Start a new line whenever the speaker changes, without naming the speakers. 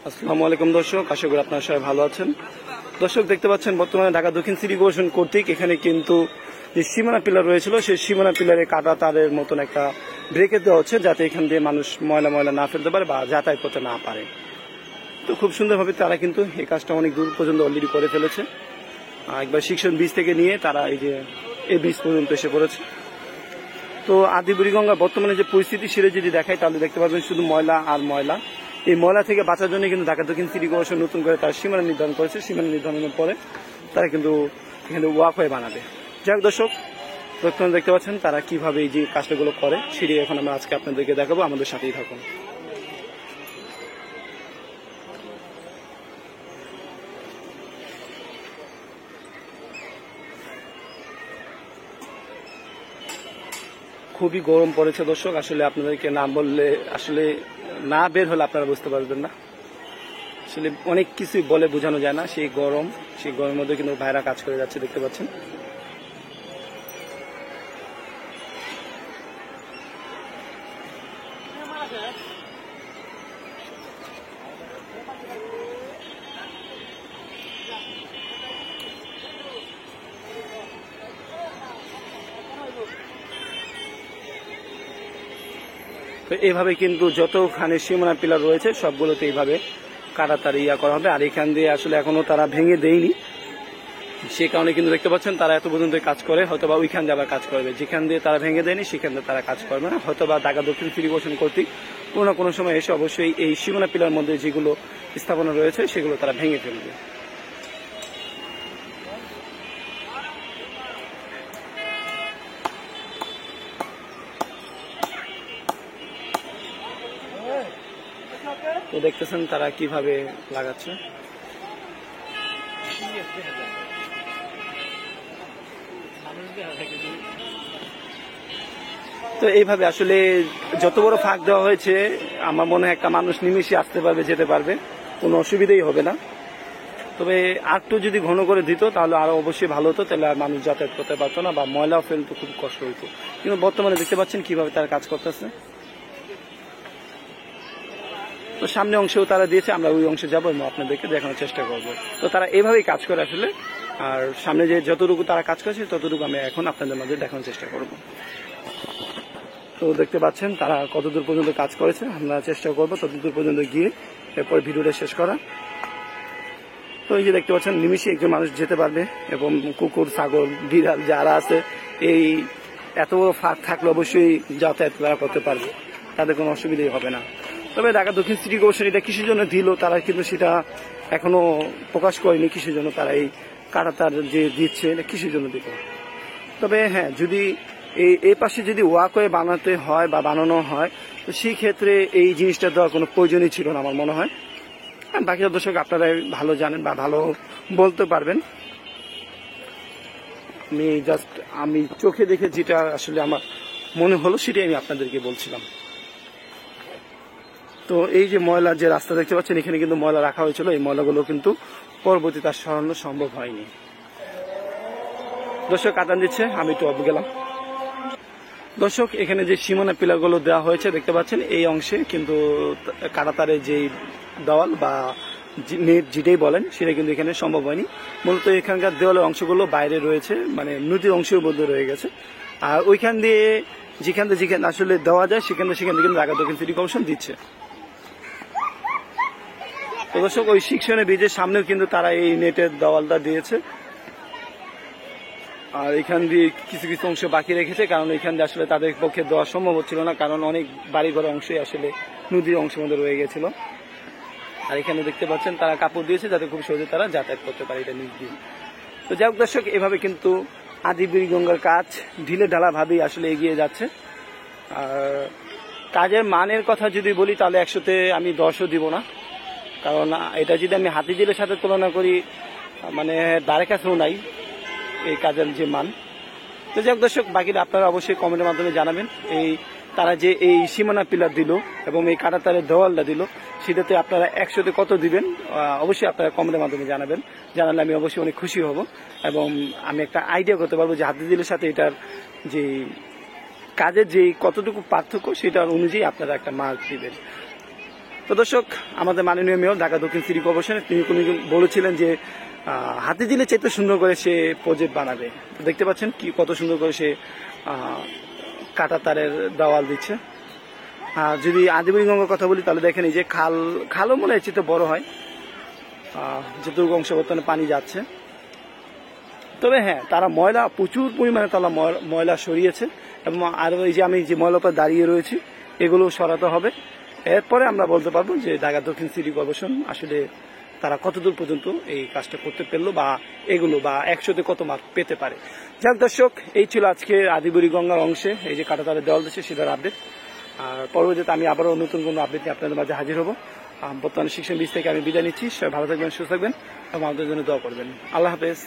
আসসালামু আলাইকুম দর্শক, আশা করি আপনারা সবাই ভালো আছেন। দর্শক দেখতে পাচ্ছেন বর্তমানে ঢাকা দক্ষিণ সিটি কর্পোরেশন কর্তৃক এখানে কিন্তু যে সীমানা পিলার রয়েছিল সেই সীমানা পিলারে কাটা তারের মতন একটা ব্রেকেট দেওয়া হচ্ছে, যাতে এখান দিয়ে মানুষ ময়লা না ফেলতে পারে বা যাতায়াত করতে না পারে। তো খুব সুন্দরভাবে তারা কিন্তু এই কাজটা অনেক দূর পর্যন্ত অলরেডি করে ফেলেছে। একবার শিক্ষণ বীজ থেকে নিয়ে তারা এই বীজ পর্যন্ত এসে পড়েছে। তো আদি বুড়িগঙ্গা বর্তমানে যে পরিস্থিতি সেটা যদি দেখায় তাহলে দেখতে পাবেন শুধু ময়লা আর ময়লা। এই ময়লা থেকে বাঁচার জন্য কিন্তু ঢাকা দক্ষিণ সিটি কর্পোরেশন নতুন করে তার সীমানা নির্ধারণ করেছে। সীমানা নির্ধারণের পরে তারা কিন্তু এখানে ওয়াকওয়ে বানাবে। যাই হোক দর্শক, বর্তমানে দেখতে পাচ্ছেন তারা কিভাবে এই যে কাজগুলো করে সেটি এখন আমরা আজকে আপনাদেরকে দেখাবো, আমাদের সাথেই থাকুন। খুবই গরম পড়েছে দর্শক, আসলে আপনাদেরকে না বললে, আসলে না বের হলে আপনারা বুঝতে পারবেন না। আসলে অনেক কিছুই বলে বোঝানো যায় না, সেই গরমের মধ্যে কিন্তু ভাইরা কাজ করে যাচ্ছে, দেখতে পাচ্ছেন। তো এইভাবে কিন্তু যতখানি সীমানা পিলার রয়েছে সবগুলোতে এইভাবে কাটাতার করা হবে। আর এখান দিয়ে আসলে এখনো তারা ভেঙে দেয়নি, সে কারণে কিন্তু দেখতে পাচ্ছেন তারা এত পর্যন্ত কাজ করে, হয়তো বা ওইখান দিয়ে আবার কাজ করবে। যেখান দিয়ে তারা ভেঙে দেয়নি সেখান দিয়ে তারা কাজ করবে না, হয়তো বা ঢাকা দক্ষিণ সিটি কর্পোরেশন কর্তৃক কোনো না কোনো সময় এসে অবশ্যই এই সীমানা পিলার মধ্যে যেগুলো স্থাপনা রয়েছে সেগুলো তারা ভেঙে ফেলবে। তো দেখতেছেন তারা কিভাবে লাগাচ্ছে। তো এইভাবে আসলে যত বড় ফাঁক দেওয়া হয়েছে আমার মনে হয় একটা মানুষ নিমিশে আসতে পারবে, যেতে পারবে, কোনো অসুবিধাই হবে না। তবে আরটু যদি ঘন করে দিত তাহলে আরো অবশ্যই ভালো হতো, তাহলে আর মানুষ যাতায়াত করতে পারতো না বা ময়লাও ফেলতে খুব কষ্ট হইতো। কিন্তু বর্তমানে দেখতে পাচ্ছেন কিভাবে তারা কাজ করতেছে। তো সামনে অংশেও তারা দিয়েছে, আমরা ওই অংশে যাবো এবং আপনাদেরকে দেখানোর চেষ্টা করব। তো তারা এভাবেই কাজ করে আসলে, আর সামনে যে যতটুকু তারা কাজ করেছে ততটুকু আমি এখন আপনাদের মাঝে দেখানোর চেষ্টা করব। তো দেখতে পাচ্ছেন তারা কতদূর পর্যন্ত কাজ করেছে, আমরা চেষ্টা করব ততদূর পর্যন্ত গিয়ে এরপর ভিডিওটা শেষ করা। তো এই যে দেখতে পাচ্ছেন নিমিষে একজন মানুষ যেতে পারবে এবং কুকুর, ছাগল, বিড়াল যারা আছে এই এত বড় ফাঁক থাকলে অবশ্যই যাতায়াত তারা করতে পারবে, তাদের কোনো অসুবিধাই হবে না। তবে ঢাকা দক্ষিণ সিটি কর্পোরেশন এটা কিসের জন্য দিল তারা কিন্তু সেটা এখনো প্রকাশ করেনি, কিসের জন্য তারা এই কাটাতার যে দিচ্ছে এটা কিসের জন্য দিল। তবে হ্যাঁ, যদি এই পাশে যদি ওয়াকওয়ে বানাতে হয় বা বানানো হয় তো সেই ক্ষেত্রে এই জিনিসটা দেওয়ার কোনো প্রয়োজনই ছিল না আমার মনে হয়। বাকি দর্শক আপনারা ভালো জানেন বা ভালো বলতে পারবেন। আমি চোখে দেখে যেটা আসলে আমার মনে হলো সেটাই আমি আপনাদেরকে বলছিলাম। তো এই যে ময়লা যে রাস্তা দেখতে পাচ্ছেন এখানে কিন্তু ময়লা রাখা হয়েছিল, এই ময়লাগুলো কিন্তু পরবর্তীতে আর সরানো সম্ভব হয়নি। দর্শক কাটান দিচ্ছে, আমি একটু অফ গেলাম। দর্শক এখানে যে সীমানা পিলারগুলো দেওয়া হয়েছে দেখতে পাচ্ছেন এই অংশে কিন্তু কাটাতারের যে দেওয়াল বা নেট যেটাই বলেন সেটা কিন্তু এখানে সম্ভব হয়নি। মূলত এখানকার দেওয়ালের অংশগুলো বাইরে রয়েছে, মানে নদীর অংশের মধ্যে রয়ে গেছে। আর ওইখান দিয়ে যেখানে আসলে দেওয়া যায় সেখান থেকে কিন্তু ঢাকা দক্ষিণ সিটি কর্পোরেশন দিচ্ছে। তো দর্শক ওই শিক্ষণের ব্রিজের সামনেও কিন্তু তারা এই নেটের দেওয়ালটা দিয়েছে। আর এখান দিয়ে কিছু কিছু অংশ বাকি রেখেছে, কারণ এখান দিয়ে আসলে তাদের পক্ষে দেওয়া সম্ভব হচ্ছিল না, কারণ অনেক বাড়িঘর অংশই আসলে নদীর অংশের মধ্যে রয়ে গেছিল। আর এখানে দেখতে পাচ্ছেন তারা কাপড় দিয়েছে যাতে খুব সহজে তারা যাতায়াত করতে পারে এটা নিজ দিয়ে। তো যাই হোক দর্শক, এভাবে কিন্তু আদি বুড়িগঙ্গার কাজ ঢিলে ঢালা ভাবেই আসলে এগিয়ে যাচ্ছে। আর কাজের মানের কথা যদি বলি তাহলে 100-তে আমি 10ও দিব না, কারণ এটা যদি আমি হাতিঝিলের সাথে তুলনা করি মানে দ্বারের কাছেও নাই এই কাজের যে মান। তো যাই হোক দর্শক, বাকিটা আপনারা অবশ্যই কমেন্টের মাধ্যমে জানাবেন। তারা যে এই সীমানা পিলার দিল এবং এই কাটাতারের দেওয়ালটা দিল সেটাতে আপনারা 100-তে কত দিবেন অবশ্যই আপনারা কমেন্টের মাধ্যমে জানাবেন। জানালে আমি অবশ্যই অনেক খুশি হব এবং আমি একটা আইডিয়া করতে পারবো যে হাতিঝিলের সাথে এটার যে কাজের যে কতটুকু পার্থক্য সেটার অনুযায়ী আপনারা একটা মার্ক দিবেন। তো দর্শক, আমাদের মাননীয় মেয়র ঢাকা দক্ষিণ সিটি কর্পোরেশন তিনি বলেছিলেন যে হাতিঝিলের চাইতে সুন্দর করে সে প্রজেক্ট বানাবে। তো দেখতে পাচ্ছেন কি কত সুন্দর করে সে কাটা তারের দেওয়াল দিচ্ছে। যদি আদিবুড়িগঙ্গার কথা বলি তাহলে দেখেন এই যে খালও মনে হয় চেয়ে বড় হয়, যতটুকু অংশ বর্তমানে পানি যাচ্ছে। তবে হ্যাঁ, তারা প্রচুর পরিমাণে তারা ময়লা সরিয়েছে, এবং আর এই যে আমি যে ময়লার উপর দাঁড়িয়ে রয়েছি এগুলো সরাতে হবে। এরপরে আমরা বলতে পারবো যে ঢাকা দক্ষিণ সিটি কর্পোরেশন আসলে তারা কতদূর পর্যন্ত এই কাজটা করতে পারলো, বা এগুলো বা 100তে কত মার্ক পেতে পারে। যাক দর্শক, এই ছিল আজকে আদিবুড়িগঙ্গার অংশে এই যে কাঁটাতারের দেওয়াল দিচ্ছে সেটার আপডেট। আর পরবর্তীতে আমি আবারও নতুন কোনো আপডেট নিয়ে আপনাদের মাঝে হাজির হবো। বর্তমানে শিক্ষণ বীজ থেকে আমি বিদায় নিচ্ছি। সবাই ভালো থাকবেন, সুস্থ থাকবেন এবং আমাদের জন্য দোয়া করবেন। আল্লাহ হাফেজ।